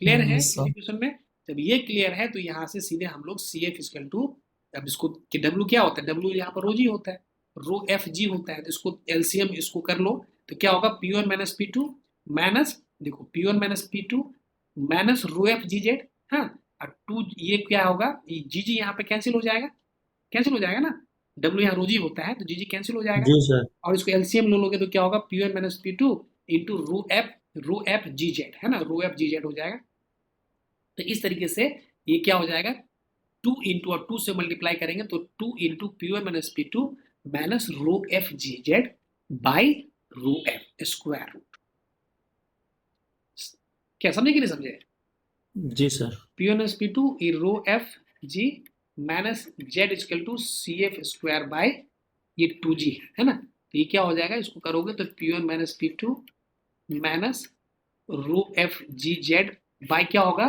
clear है Yes, sir. इसी question में। जब ये क्लियर है तो यहाँ से सीधे हम लोग सी एफ इक्वल टू, अब इसको कि डब्ल्यू क्या होता है, डब्ल्यू यहाँ पर रो जी होता है, रो एफ जी होता है, तो इसको एलसीएम इसको कर लो तो क्या होगा, P one minus P two minus, देखो P one minus P two minus rho F G Z. हाँ, और टू ये क्या होगा, ये जी जी यहाँ पे कैंसिल हो जाएगा, कैंसिल हो जाएगा ना, डब्ल्यू यहाँ रो जी होता है तो जी जी कैंसिल हो जाएगा, जी सर। और इसको एलसीएम लो लोगे तो क्या होगा, P one minus P two into rho F G Z, है ना, रो एफ जी जेड हो जाएगा। तो इस तरीके से ये क्या हो जाएगा, 2 इंटू और 2 से मल्टीप्लाई करेंगे तो 2 into P one minus P two minus rho F G Z by rho F square root. क्या समझे कि नहीं समझे, जी sir. P one minus P two E rho F G minus Z equal to C F square by ये 2g है ना, तो ये क्या हो जाएगा, इसको करोगे तो P one minus P two minus rho F G Z by क्या होगा,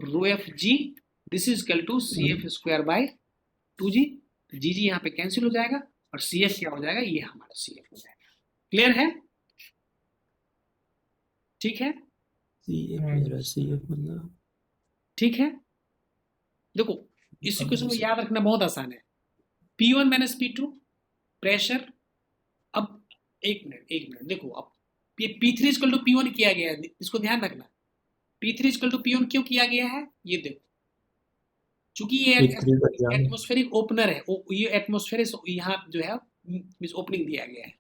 rho F G this is equal to C F square by 2g, G G यहाँ पे कैंसिल हो जाएगा और सी एफ क्या हो जाएगा, ये हमारा सी एफ हो जाएगा। क्लियर है, ठीक है, मतलब ठीक है। देखो इस इक्वेशन को याद रखना बहुत आसान है, P one minus P two pressure, अब एक मिनट देखो, अब ये P three equal to P one किया गया है, इसको ध्यान रखना, P three equal to P one क्यों किया गया है, ये देखो चूंकि ये एटमॉस्फेरिक ओपनर है, ये एटमॉस्फेरिक यहाँ जो है ओपनिंग दिया गया है,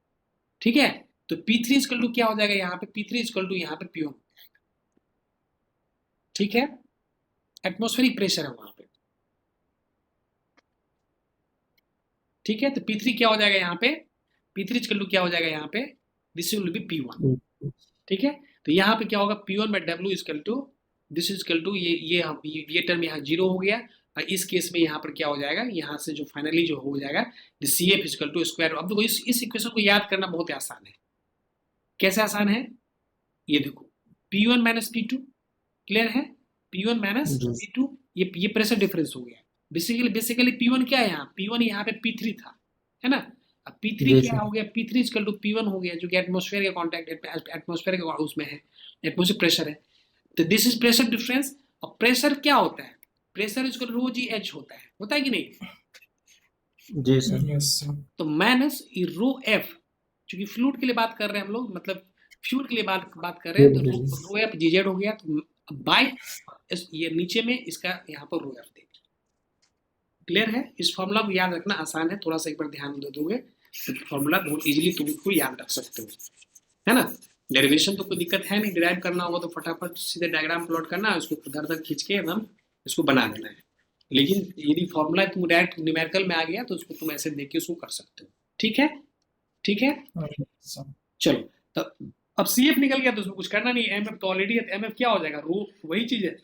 ठीक है, तो पी थ्री इक्वल टू क्या हो जाएगा, यहाँ पे पी थ्री इक्वल टू यहाँ पे पी वन, ठीक है, एटमॉस्फेरिक प्रेशर है वहां पे, ठीक है, तो पी थ्री क्या हो जाएगा यहाँ पे, पी थ्री इक्वल टू क्या हो जाएगा यहाँ पे, this will be P one, ठीक है, तो यहाँ पे क्या होगा, P one by W equal to this equal to ये टर्म यहाँ जीरो हो गया, और इस केस में यहाँ पर क्या हो जाएगा, यहाँ से जो फाइनली जो हो जाएगा C F equal to square. अब देखो इस इक्वेशन को याद करना बहुत आसान है, कैसे आसान है, ये देखो P one minus P two, clear है, P one minus P two, ये प्रेशर डिफरेंस हो गया, बेसिकली पी वन क्या है, यहाँ पी वन यहाँ पे पी थ्री था, है ना, अब पी थ्री क्या हो गया, P three equal to P one हो गया, जो कि एटमॉस्फेयर के कॉन्टैक्ट एटमॉस्फेयर के उसमें है, एटमॉस्फेयर प्रेशर है, तो दिस इज प्रेशर डिफरेंस। और प्रेशर क्या होता है, प्रेशर इसको रो जी एच होता है कि नहीं, जी सर। Yes, sir. तो माइनस रो एफ, चूंकि फ्लूइड के लिए बात कर रहे हैं हम लोग, मतलब फ्यूल के लिए बात कर रहे हैं, तो रो एफ जी जेड हो गया, तो बाय ये नीचे में इसका यहाँ पर रो एफ दे, क्लियर है, इस फॉर्मूला को याद रखना आसान है, थोड़ा सा एक बार ध्यान दे दोगे तो फॉर्मूला बहुत इजीली तुम इसको याद रख सकते हो, है ना, डेरिवेशन तो कोई दिक्कत है नहीं, डिराइव करना होगा तो फटाफट सीधे डायग्राम प्लॉट करना है, उसको उधर खींच के एकदम इसको बना देना है, लेकिन यदि फॉर्मूला तुम डायरेक्ट न्यूमेरिकल में आ गया तो उसको तुम ऐसे देख के उसको कर सकते हो, ठीक है, ठीक है, Yes, sir. चलो तो अब सी एफ निकल गया तो उसमें कुछ करना नहीं, एम एफ तो ऑलरेडी है, एम एफ क्या हो जाएगा, रो वही चीज है,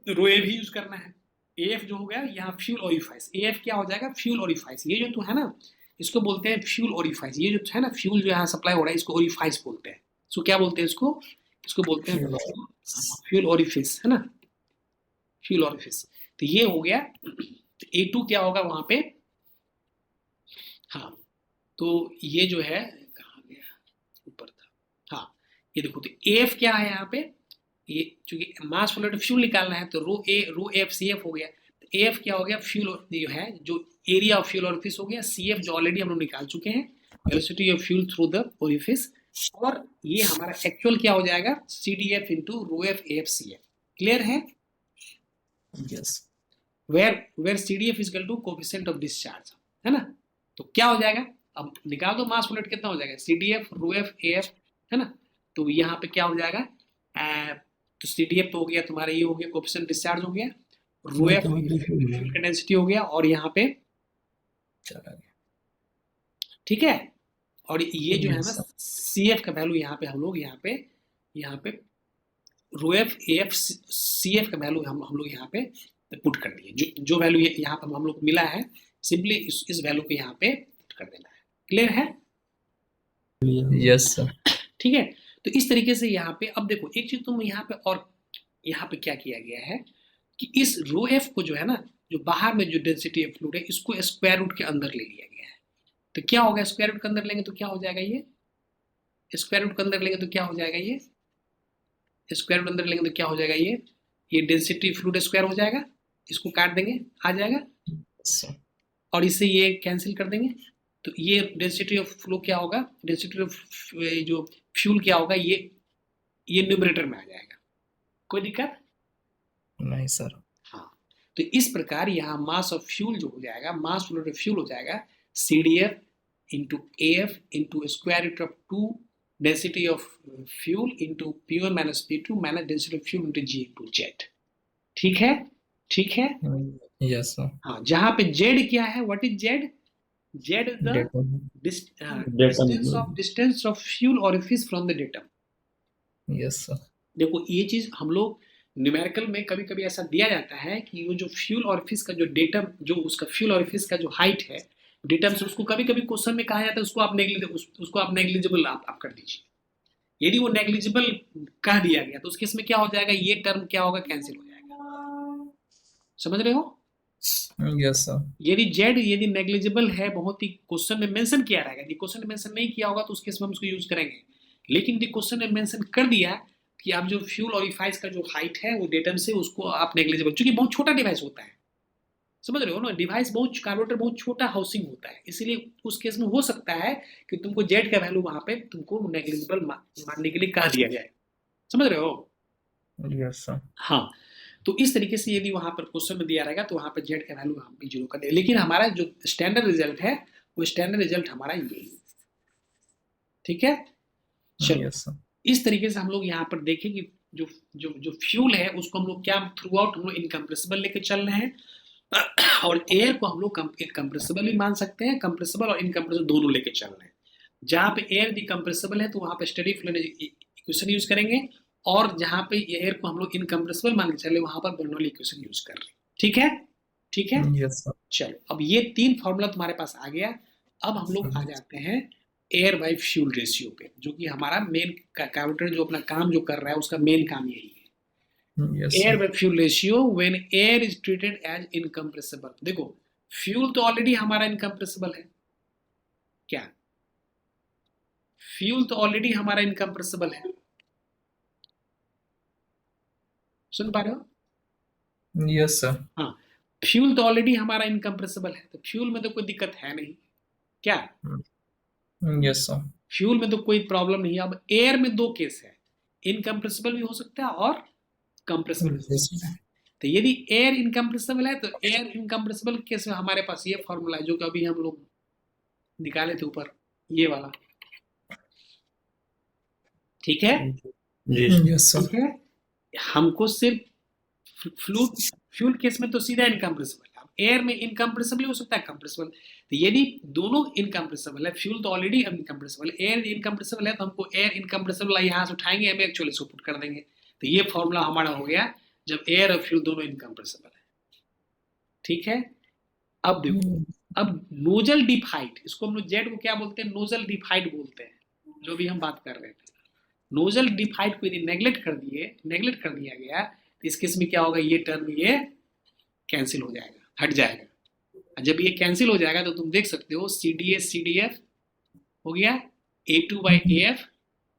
रो ए भी यूज करना है, ए एफ जो हो गया यहाँ फ्यूल ओरिफाइस, ए एफ क्या हो जाएगा, फ्यूल ओरिफाइस, ये जो तो है ना इसको बोलते हैं फ्यूल ओरिफाइस, ये जो है ना फ्यूल जो यहाँ सप्लाई हो रहा है इसको ओरिफाइस बोलते हैं, इसको क्या बोलते हैं, इसको बोलते हैं फ्यूल ओरिफिस, है ना, फ्यूल ओरिफिस, तो ये हो गया, तो A2 क्या होगा वहां पे, हाँ तो ये जो है कहाँ गया, ऊपर था, हाँ ये देखो, तो AF क्या है यहाँ पे, ये चूंकि मास फ्लो रेट फ्यूल निकालना है तो रो एफ सी एफ हो गया, तो AF क्या हो गया, फ्यूल जो है जो एरिया ऑफ फ्यूल ओरिफिस हो गया, CF जो ऑलरेडी हम लोग निकाल चुके हैं, velocity of fuel through the orifice, और ये हमारा एक्चुअल क्या हो जाएगा, CDF into rho F AF clear है, Yes. where CDF is equal to coefficient of discharge, है ना, तो क्या हो जाएगा, अब निकाल दो मास फ्लो रेट कितना हो जाएगा, CDF रो एफ AF, है ना, तो यहाँ पे क्या हो जाएगा, तो CDF तो हो गया तुम्हारा, ये हो गया कोएफिशिएंट डिस्चार्ज हो गया, रो एफ का डेंसिटी हो गया, और यहाँ पे चला गया. ठीक है, और ये जो है ना CF का वैल्यू यहाँ पे हम लोग यहाँ पे रो एफ AF CF का वैल्यू हम लोग यहाँ पे पुट कर दिए, जो वैल्यू यहाँ पर हम लोग को मिला है सिंपली इस वैल्यू को यहाँ पे कर देना है। क्लियर है? Yes sir. ठीक है, तो इस तरीके से यहाँ पे अब देखो एक चीज तुम यहाँ पे, और यहाँ पे क्या किया गया है कि इस रो एफ को जो है ना, जो बाहर में जो डेंसिटी ऑफ फ्लूइड है, इसको स्क्वायर रूट के अंदर ले लिया गया है। तो क्या होगा, स्क्वायर रूट के अंदर लेंगे तो क्या हो जाएगा, ये स्क्वायर रूट के अंदर लेंगे तो क्या हो जाएगा, ये स्क्वायर रूट अंदर लेंगे तो क्या हो जाएगा, ये डेंसिटी फ्लूइड स्क्वायर हो जाएगा, इसको काट देंगे आ जाएगा, सर और इससे ये कैंसिल कर देंगे। तो ये डेंसिटी ऑफ फ्लो क्या होगा, डेंसिटी ऑफ जो फ्यूल क्या होगा, ये न्यूमरेटर में आ जाएगा। कोई दिक्कत नहीं सर। हाँ, तो इस प्रकार यहाँ मास ऑफ फ्यूल जो हो जाएगा, मास फ्लो ऑफ फ्यूल हो जाएगा CDF into AF into square root of 2 density of fuel into P1 minus P2 minus density of fuel into G into Z। ठीक है, ठीक है। Yes sir. हाँ, जहाँ पे Z क्या है, what is Z? Z is the distance of fuel orifice from the datum। Yes sir. देखो ये चीज हम लोग न्यूमेरिकल में कभी कभी ऐसा दिया जाता है कि वो जो फ्यूल ऑरिफिस का जो डेटम, जो उसका फ्यूल ऑरिफिस का जो हाइट है डेटम से, उसको कभी कभी क्वेश्चन में कहा जाता है उसको आप नेग्लिजिबल आप कर दीजिए। यदि वो नेग्लिजिबल कह दिया गया तो उस केस में क्या हो जाएगा, ये टर्म क्या होगा, कैंसिल हो जाएगा। समझ रहे हो? Yes sir. यदि नेग्लिजिबल है, बहुत ही क्वेश्चन में मेंशन किया रहेगा, यदि क्वेश्चन में मेंशन नहीं किया होगा तो उस केस में हम उसको यूज करेंगे। लेकिन यदि क्वेश्चन में मेंशन कर दिया कि आप जो फ्यूल ऑरिफाइस का जो हाइट है वो डेटम से, उसको आप नेग्लिजिबल, क्योंकि बहुत छोटा डिवाइस होता है, समझ रहे हो ना, डिवाइस बहुत, कार्बोरेटर बहुत छोटा हाउसिंग होता है, इसीलिए उस केस में हो सकता है कि तुमको जेड का वैल्यू वहां पे तुमको नेग्लिजिबल मानने के लिए कहा दिया जाए। समझ रहे हो? Yes sir. हाँ, तो इस तरीके से यदि वहां पर क्वेश्चन में दिया रहेगा तो वहां पर जेड का वैल्यू हम भी जीरो कर दें। लेकिन हमारा जो स्टैंडर्ड रिजल्ट है वो स्टैंडर्ड रिजल्ट हमारा यही, ठीक है। चलो, यस सर। इस तरीके से हम लोग यहाँ पर देखें कि जो जो जो फ्यूल है उसको हम लोग क्या थ्रू आउट हम लोग इनकम्प्रेसिबल लेके चल रहे हैं, और एयर को हम लोग कंप्रेसिबल भी मान सकते हैं, कंप्रेसिबल और इनकम्प्रेसिबल दोनों लेके चल रहे हैं। जहाँ पे एयर यदि कंप्रेसिबल है तो वहाँ पे स्टेडी फ्लो इक्वेशन यूज करेंगे, और जहाँ पे एयर को हम लोग इनकम्प्रेसिबल मान के चले वहाँ पर बर्नौली इक्वेशन यूज कर रहे हैं। ठीक है, ठीक है। Yes sir. चलो, अब ये 3 फॉर्मूला तुम्हारे पास आ गया। अब हम लोग आ जाते हैं एयर बाय फ्यूल रेशियो पे, जो कि हमारा मेन कार्बोरेटर जो अपना काम जो कर रहा है उसका मेन काम यही है। Yes air sir. By fuel ratio when air is treated as incompressible. देखो फ्यूल तो ऑलरेडी हमारा इनकम्प्रेसिबल है, क्या फ्यूल तो ऑलरेडी हमारा इनकम्प्रेसिबल है, सुन पा रहे हो? Yes sir. हाँ, फ्यूल तो ऑलरेडी हमारा इनकम्प्रेसिबल है, तो फ्यूल में तो कोई दिक्कत है नहीं, क्या यस सर। फ्यूल में तो कोई प्रॉब्लम नहीं है। अब एयर में 2 केस है, इनकम्प्रेसिबल भी हो सकता है और कंप्रेसिबल भी हो सकता है। तो यदि एयर इनकम्प्रेसिबल है तो एयर इनकम्प्रेसिबल केस में हमारे पास ये फॉर्मूला है जो कि अभी हम लोग निकाले थे ऊपर, ये वाला, ठीक है। Yes sir. ठीक है, हमको सिर्फ फ्यूल केस में तो सीधा इनकम्प्रेसिबल है, एयर में इनकम्प्रेसिबल हो सकता है, कंप्रेसिबल। तो यदि दोनों इनकम्प्रेसिबल है, फ्यूल तो ऑलरेडी इनकम्प्रेसिबल है, एयर इनकम्प्रेसिबल है, तो हमको एयर इनकम्प्रेसिबल यहाँ से उठाएंगे, हम एक्चुअली इसको पुट कर देंगे। तो ये फॉर्मूला हमारा हो गया जब एयर और फ्यूल दोनों इनकम्प्रेसिबल है। ठीक है, अब देखो, अब नोजल डिप हाइट, इसको हम लोग जेड को क्या बोलते हैं, नोजल डिप हाइट बोलते हैं, जो भी हम बात कर रहे थे। नोजल डिप हाइट को यदि नेग्लेक्ट कर दिया गया तो इस केस में क्या होगा, ये टर्म ये कैंसिल हो जाएगा, हट जाएगा। जब ये कैंसिल हो जाएगा तो तुम देख सकते हो CDF हो गया A2/AF,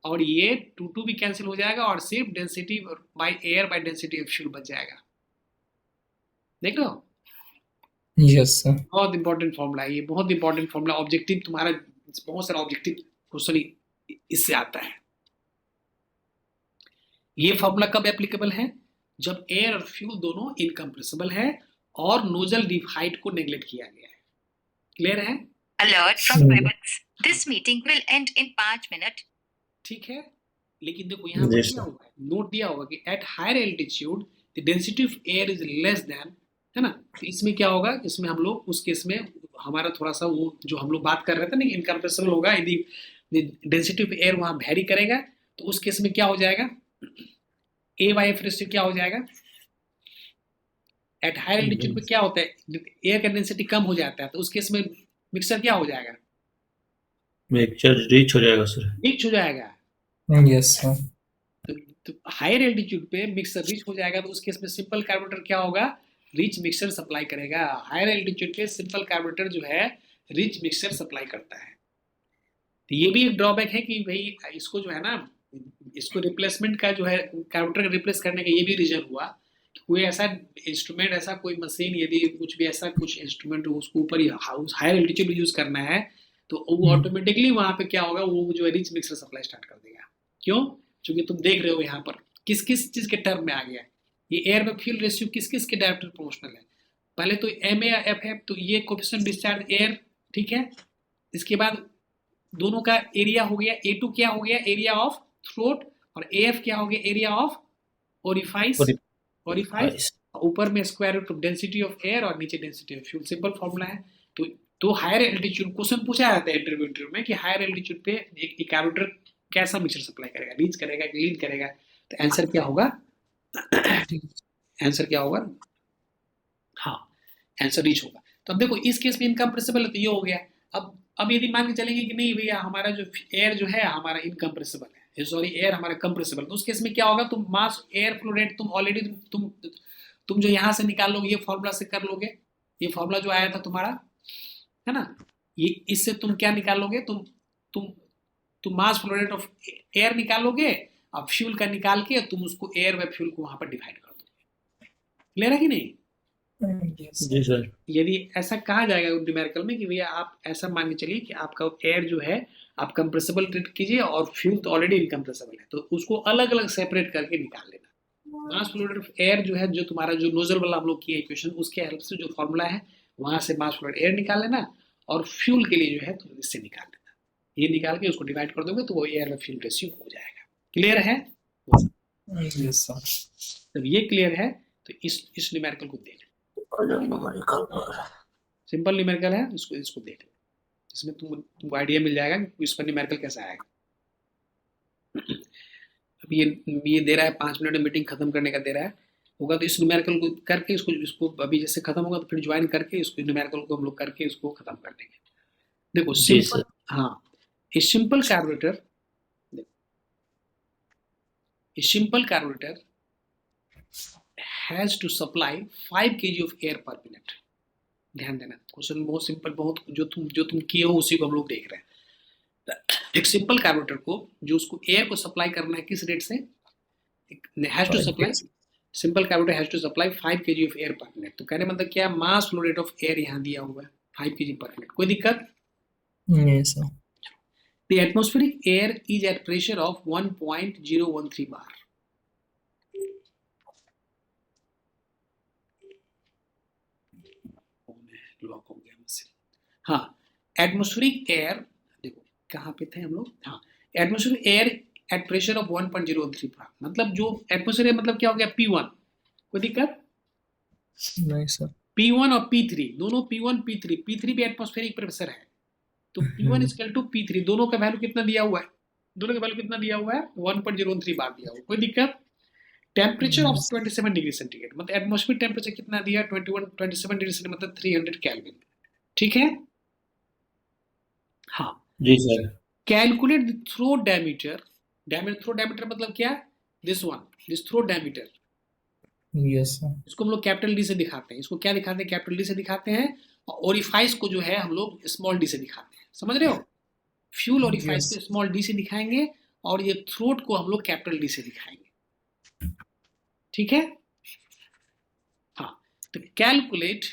और ये 2 भी कैंसिल हो जाएगा, और सिर्फ density by air by density of fuel बच जाएगा। देख लो, यस सर। बहुत इंपॉर्टेंट फॉर्मूला है ये, बहुत इंपॉर्टेंट फॉर्मूला। ऑब्जेक्टिव तुम्हारा बहुत सारा ऑब्जेक्टिव क्वेश्चन इससे आता है। ये फॉर्मूला कब एप्लीकेबल है, जब एयर और फ्यूल दोनों इनकम्प्रेसिबल है और नोजल डिप हाइट को नेग्लेक्ट किया गया है। क्लियर है? Alert from Webex. This meeting will end in 5 minutes. ठीक है, लेकिन देखो यहाँ पर क्या हुआ है, नोट दिया होगा कि at higher altitude the density of air is less than, है ना। तो इसमें क्या होगा, इसमें हम लोग उस केस में हमारा थोड़ा सा वो जो हम लोग बात कर रहे थे ना, इनकम्प्रेसिबल होगा, यदि डेंसिटी ऑफ एयर वहां वेरी करेगा तो उस केस में क्या हो जाएगा, A/F रेशियो क्या हो जाएगा, एट हायर एल्टीट्यूड पे क्या होता है, एयर का डेंसिटी कम हो जाता है, तो उस केस में मिक्सचर क्या हो जाएगा, मिक्सचर रिच हो जाएगा सर। रिच हो जाएगा। Yes sir. तो हायर एल्टीट्यूड पे मिक्सचर रिच हो जाएगा, तो उस केस में सिंपल कार्बोरेटर क्या होगा, रिच मिक्सचर सप्लाई करेगा। हायर एल्टीट्यूड पे सिंपल कार्बोरेटर जो है रिच मिक्सचर सप्लाई करता है। तो ये भी एक ड्रॉबैक है कि भाई इसको जो है ना, इसको रिप्लेसमेंट का जो है कार्बोरेटर का रिप्लेस करने का ये भी रीजन हुआ कि कोई ऐसा इंस्ट्रूमेंट, ऐसा कोई मशीन, यदि कुछ भी ऐसा कुछ इंस्ट्रूमेंट उसको ऊपर हायर एल्टीट्यूड यूज करना है, तो वो ऑटोमेटिकली वहां पे क्या होगा, वो जो है रिच मिक्सर सप्लाई स्टार्ट कर देगा। क्यों? क्योंकि तुम देख रहे हो यहाँ पर किस किस चीज के टर्म में आ गया है, ये एयर में फ्यूल रेशियो किस किस के डायरेक्ट प्रोपोर्शनल है। पहले तो एम या एफ है, तो ये कोफिशिएंट डिस्चार्ज एयर, ठीक है। इसके बाद दोनों का एरिया हो गया, A2 क्या हो गया, एरिया ऑफ थ्रोट, और AF क्या हो गया, एरिया ऑफ ओरिफाइस, ऊपर में square root of density of air और नीचे density of fuel. Simple formula है। तो हायर एल्टीट्यूड क्वेश्चन पूछा जाता है इंटरव्यू में कि हायर एल्टीट्यूड पे एक कार्बोरेटर कैसा मिक्सचर सप्लाई करेगा, रीच करेगा कि लीन करेगा। तो आंसर क्या होगा, आंसर क्या होगा, हाँ आंसर रीच होगा। तो अब देखो इस केस में इनकम्प्रेसिबल है, तो ये हो गया। अब यदि मान के चलेंगे कि नहीं भैया हमारा जो एयर जो है हमारा इनकम्प्रेसिबल है, सॉरी एयर हमारा कंप्रेसिबल, तो उस केस में क्या होगा, तुम मास एयर फ्लो रेट तुम ऑलरेडी तुम जो यहाँ से निकाल लोगे, ये फॉर्मूला से कर लोगे, ये फॉर्मूला जो आया था तुम्हारा, है ना, ये इससे तुम क्या निकालोगे, तुम मास फ्लो रेट ऑफ एयर निकालोगे, अब फ्यूल का निकाल के तुम उसको एयर व फ्यूल को वहां पर डिवाइड कर दोगे। क्लियर है कि नहीं? जी सर। यदि ऐसा कहा जाएगा न्यूमेरिकल में कि भैया आप ऐसा मान के चलिए कि आपका एयर जो है आप कंप्रेसिबल ट्रीट कीजिए और फ्यूल तो ऑलरेडी इनकम्प्रेसिबल है, तो उसको अलग अलग सेपरेट करके निकाल लेना। मास फ्लो रेट ऑफ एयर जो है, जो तुम्हारा जो नोजल वाला हम लोग किए इक्वेशन, उसके हेल्प से जो फॉर्मूला है वहां से मास फ्लो रेट एयर निकाल लेना, और फ्यूल के लिए जो है तो इससे निकाल लेना, ये निकाल के उसको डिवाइड कर दोगे तो वो एयर व फ्यूल रेशियो हो जाएगा। क्लियर है? Yes sir. जब ये क्लियर है तो इस न्यूमेरिकल को देख, सिंपल न्यूमेरिकल है, इसको देख लो, इसमें तुमको आइडिया मिल जाएगा कि इस पर न्यूमेरिकल कैसा आएगा। अब ये दे रहा है 5 मिनट में मीटिंग खत्म करने का दे रहा है, होगा तो इस न्यूमेरिकल को करके इसको अभी जैसे खत्म होगा तो फिर ज्वाइन करके इसको न्यूमेरिकल को हम लोग करके इसको खत्म कर देंगे। देखो सिंपल, हाँ a simple carburettor, a simple carburetor has to supply 5 kg of air per minute। ध्यान देना, क्वेश्चन बहुत सिंपल, बहुत जो तुम किए हो उसी को हम लोग देख रहे हैं। एक सिंपल कार्बोरेटर को जो उसको एयर को सप्लाई करना है किस रेट से, has to supply, simple carburetor has to supply 5 kg of air per minute. तो कहने मतलब क्या, mass flow rate of air यहाँ दिया हुआ है 5 kg पर मिनट। कोई दिक्कत? Yes sir. The atmospheric air is at pressure of 1.013 bar। Lock हो गया मुझसे। हाँ, एटमोस्फेरिक एयर, देखो कहाँ पे थे हम लोग, हाँ atmospheric air at pressure of 1.013 bar, मतलब जो एटमोस्फेयर मतलब क्या हो गया, P1। कोई दिक्कत? नहीं सर। P1 और P3 दोनों, P1 P3 भी एटमोस्फेरिक प्रेशर है, तो P1 इक्वल टू P3, दोनों का वैल्यू कितना दिया हुआ है, दोनों का वैल्यू कितना दिया हुआ है, 1.013 बार दिया हुआ है। कोई दिक्कत? टेम्परेचर ऑफ 27 डिग्री सेंटीग्रेड, मतलब एटमोस्फेयर टेम्परेचर कितना दिया, 27 डिग्री सेंटीग्रेड, मतलब 300 केल्विन। ठीक है? हाँ जी sir. Calculate the throat diameter, throat diameter मतलब क्या, this one, this throat diameter. Yes sir. इसको हम लोग कैपिटल डी से दिखाते हैं, इसको क्या दिखाते हैं, कैपिटल डी से दिखाते हैं, और ओरिफाइस को जो है हम लोग स्मॉल डी से दिखाते हैं। समझ रहे हो? फ्यूल ओरिफाइस को स्मॉल डी से दिखाएंगे और ये थ्रोट को हम लोग कैपिटल डी से दिखाएंगे। ठीक है? हाँ, तो कैलकुलेट